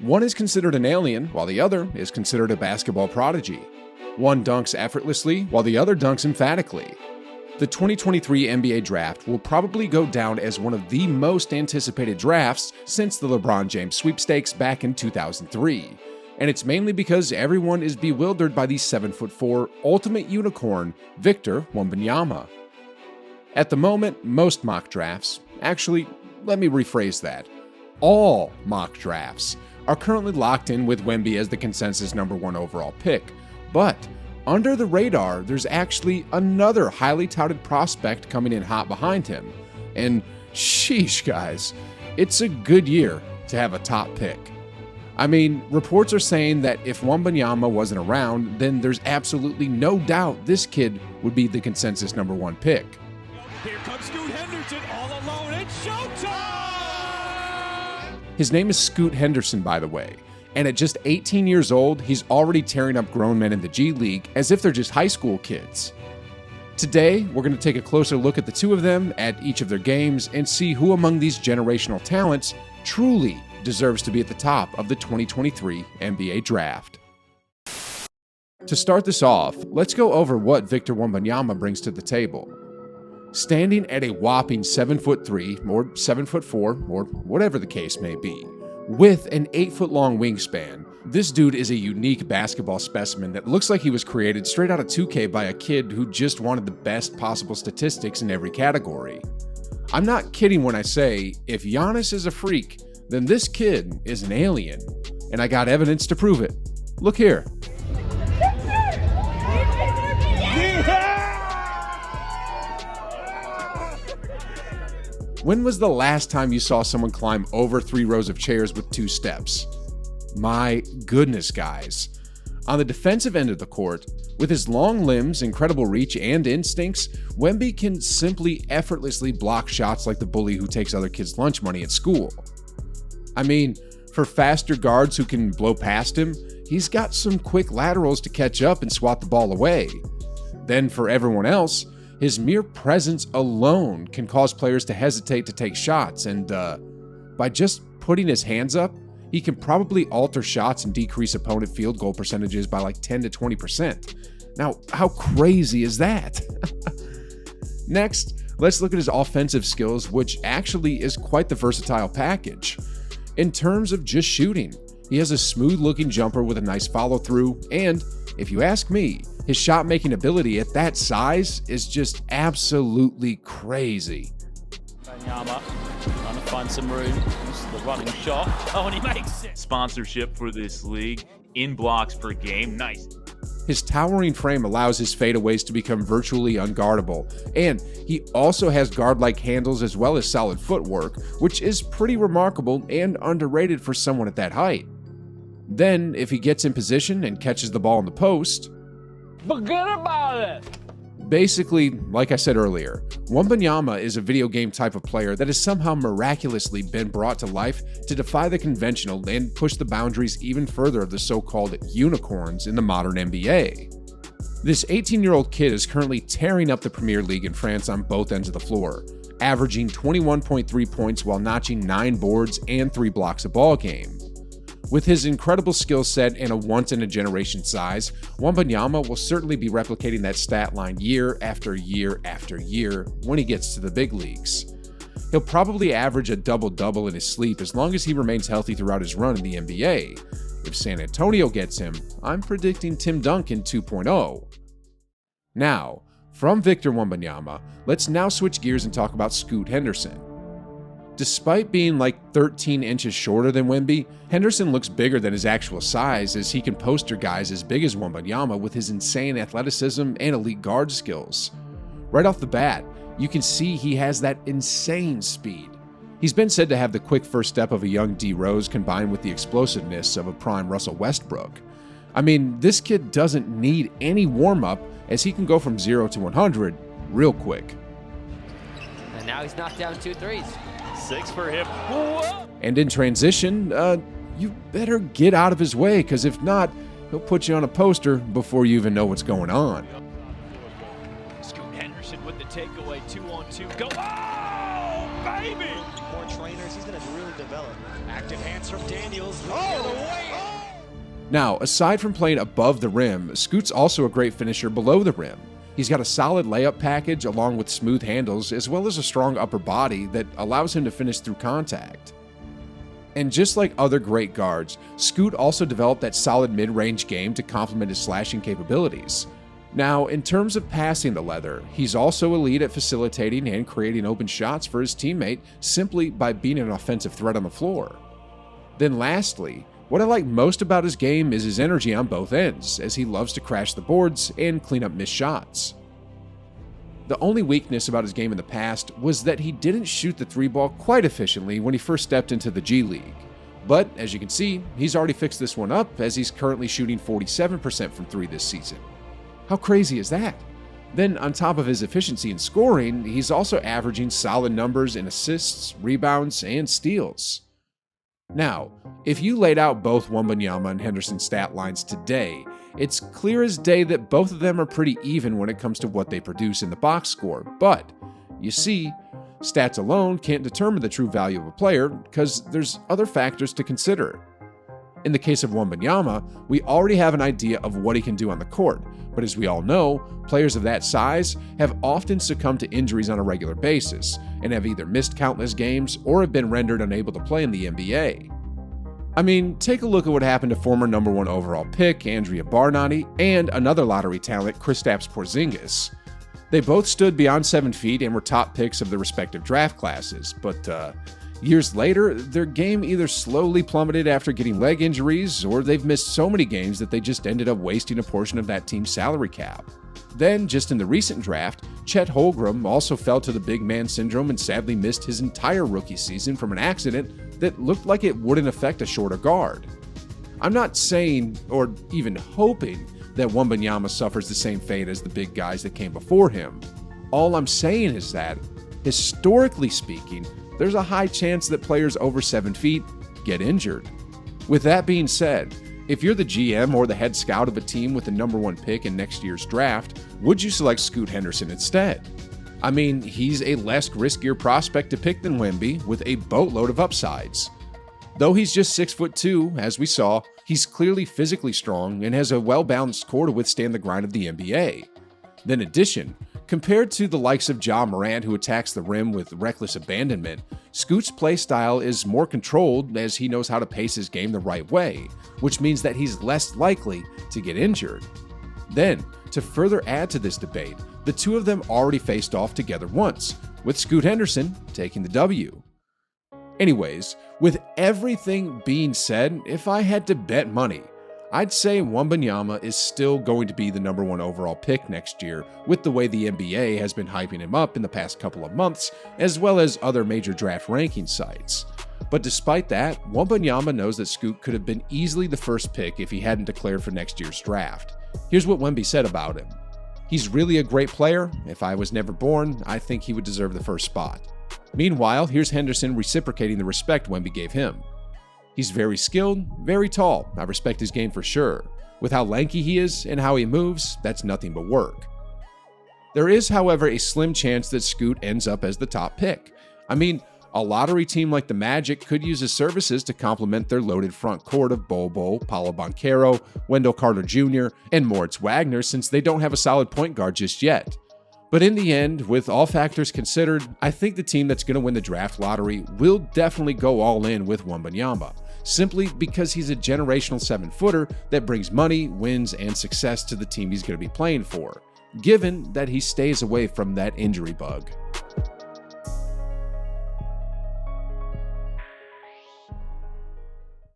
One is considered an alien, while the other is considered a basketball prodigy. One dunks effortlessly, while the other dunks emphatically. The 2023 NBA Draft will probably go down as one of the most anticipated drafts since the LeBron James sweepstakes back in 2003. And it's mainly because everyone is bewildered by the 7'4" ultimate unicorn, Victor Wembanyama. At the moment, most mock drafts, actually, let me rephrase that, all mock drafts, are currently locked in with Wemby as the consensus #1 overall pick. But under the radar, there's actually another highly touted prospect coming in hot behind him. And sheesh, guys, it's a good year to have a top pick. I mean, reports are saying that if Wembanyama wasn't around, then there's absolutely no doubt this kid would be the consensus #1 pick. Here comes Scoot Henderson all alone. It's showtime! His name is Scoot Henderson, by the way. And at just 18 years old, he's already tearing up grown men in the G League as if they're just high school kids. Today, we're going to take a closer look at the two of them at each of their games and see who among these generational talents truly deserves to be at the top of the 2023 NBA Draft. To start this off, let's go over what Victor Wembanyama brings to the table. Standing at a whopping 7'3" or 7'4", or whatever the case may be, with an 8-foot-long wingspan, this dude is a unique basketball specimen that looks like he was created straight out of 2K by a kid who just wanted the best possible statistics in every category. I'm not kidding when I say, if Giannis is a freak, then this kid is an alien, and I got evidence to prove it. Look here. When was the last time you saw someone climb over 3 rows of chairs with 2 steps? My goodness, guys. On the defensive end of the court, with his long limbs, incredible reach, and instincts, Wemby can simply effortlessly block shots like the bully who takes other kids' lunch money at school. I mean, for faster guards who can blow past him, he's got some quick laterals to catch up and swat the ball away. Then for everyone else, his mere presence alone can cause players to hesitate to take shots, and by just putting his hands up, he can probably alter shots and decrease opponent field goal percentages by like 10 to 20%. Now, how crazy is that? Next, let's look at his offensive skills, which actually is quite the versatile package. In terms of just shooting, he has a smooth-looking jumper with a nice follow-through, and, if you ask me, his shot-making ability at that size is just absolutely crazy. Wembanyama trying to find some room. This is the running shot. Oh, and he makes it. Sponsorship for this league in blocks per game. Nice. His towering frame allows his fadeaways to become virtually unguardable, and he also has guard-like handles as well as solid footwork, which is pretty remarkable and underrated for someone at that height. Then, if he gets in position and catches the ball in the post, forget about it! Basically, like I said earlier, Wembanyama is a video game type of player that has somehow miraculously been brought to life to defy the conventional and push the boundaries even further of the so-called unicorns in the modern NBA. This 18-year-old kid is currently tearing up the Premier League in France on both ends of the floor, averaging 21.3 points while notching 9 boards and 3 blocks a ball game. With his incredible skill set and a once-in-a-generation size, Wembanyama will certainly be replicating that stat line year after year after year when he gets to the big leagues. He'll probably average a double-double in his sleep as long as he remains healthy throughout his run in the NBA. If San Antonio gets him, I'm predicting Tim Duncan 2.0. Now, from Victor Wembanyama, let's now switch gears and talk about Scoot Henderson. Despite being like 13 inches shorter than Wemby, Henderson looks bigger than his actual size as he can poster guys as big as Wembanyama with his insane athleticism and elite guard skills. Right off the bat, you can see he has that insane speed. He's been said to have the quick first step of a young D. Rose combined with the explosiveness of a prime Russell Westbrook. I mean, this kid doesn't need any warm-up as he can go from 0 to 100 real quick. And now he's knocked down 2 threes. 6 for him. Whoa. And in transition, you better get out of his way, because if not, he'll put you on a poster before you even know what's going on. Scoot Henderson with the takeaway, 2-on-2. Go! Oh, baby! More trainers, he's going to really develop. Active hands from Daniels. Oh, Now, aside from playing above the rim, Scoot's also a great finisher below the rim. He's got a solid layup package along with smooth handles as well as a strong upper body that allows him to finish through contact. And just like other great guards, Scoot also developed that solid mid-range game to complement his slashing capabilities. Now, in terms of passing the leather, he's also elite at facilitating and creating open shots for his teammate simply by being an offensive threat on the floor. Then lastly, what I like most about his game is his energy on both ends, as he loves to crash the boards and clean up missed shots. The only weakness about his game in the past was that he didn't shoot the three ball quite efficiently when he first stepped into the G League. But as you can see, he's already fixed this one up as he's currently shooting 47% from three this season. How crazy is that? Then on top of his efficiency in scoring, he's also averaging solid numbers in assists, rebounds, and steals. Now, if you laid out both Wembanyama and Henderson's stat lines today, it's clear as day that both of them are pretty even when it comes to what they produce in the box score. But, you see, stats alone can't determine the true value of a player because there's other factors to consider. In the case of Wembanyama, we already have an idea of what he can do on the court, but as we all know, players of that size have often succumbed to injuries on a regular basis and have either missed countless games or have been rendered unable to play in the NBA. I mean, take a look at what happened to former number 1 overall pick Andrea Bargnani and another lottery talent Kristaps Porzingis. They both stood beyond 7 feet and were top picks of their respective draft classes, but years later, their game either slowly plummeted after getting leg injuries, or they've missed so many games that they just ended up wasting a portion of that team's salary cap. Then, just in the recent draft, Chet Holmgren also fell to the big man syndrome and sadly missed his entire rookie season from an accident that looked like it wouldn't affect a shorter guard. I'm not saying, or even hoping, that Wembanyama suffers the same fate as the big guys that came before him. All I'm saying is that, historically speaking, there's a high chance that players over 7 feet get injured. With that being said, if you're the GM or the head scout of a team with the number 1 pick in next year's draft, would you select Scoot Henderson instead? I mean, he's a less riskier prospect to pick than Wemby with a boatload of upsides. Though he's just 6'2", as we saw, he's clearly physically strong and has a well-balanced core to withstand the grind of the NBA. In addition, compared to the likes of Ja Morant who attacks the rim with reckless abandonment, Scoot's play style is more controlled as he knows how to pace his game the right way, which means that he's less likely to get injured. Then, to further add to this debate, the two of them already faced off together once, with Scoot Henderson taking the W. Anyways, with everything being said, if I had to bet money, I'd say Wembanyama is still going to be the number 1 overall pick next year, with the way the NBA has been hyping him up in the past couple of months, as well as other major draft ranking sites. But despite that, Wembanyama knows that Scoot could have been easily the first pick if he hadn't declared for next year's draft. Here's what Wemby said about him. "He's really a great player. If I was never born, I think he would deserve the first spot." Meanwhile, here's Henderson reciprocating the respect Wemby gave him. "He's very skilled, very tall. I respect his game for sure. With how lanky he is and how he moves, that's nothing but work." There is, however, a slim chance that Scoot ends up as the top pick. I mean, a lottery team like the Magic could use his services to complement their loaded front court of Bol Bol, Paolo Banchero, Wendell Carter Jr., and Moritz Wagner since they don't have a solid point guard just yet. But in the end, with all factors considered, I think the team that's going to win the draft lottery will definitely go all in with Wembanyama, simply because he's a generational 7-footer that brings money, wins, and success to the team he's going to be playing for, given that he stays away from that injury bug.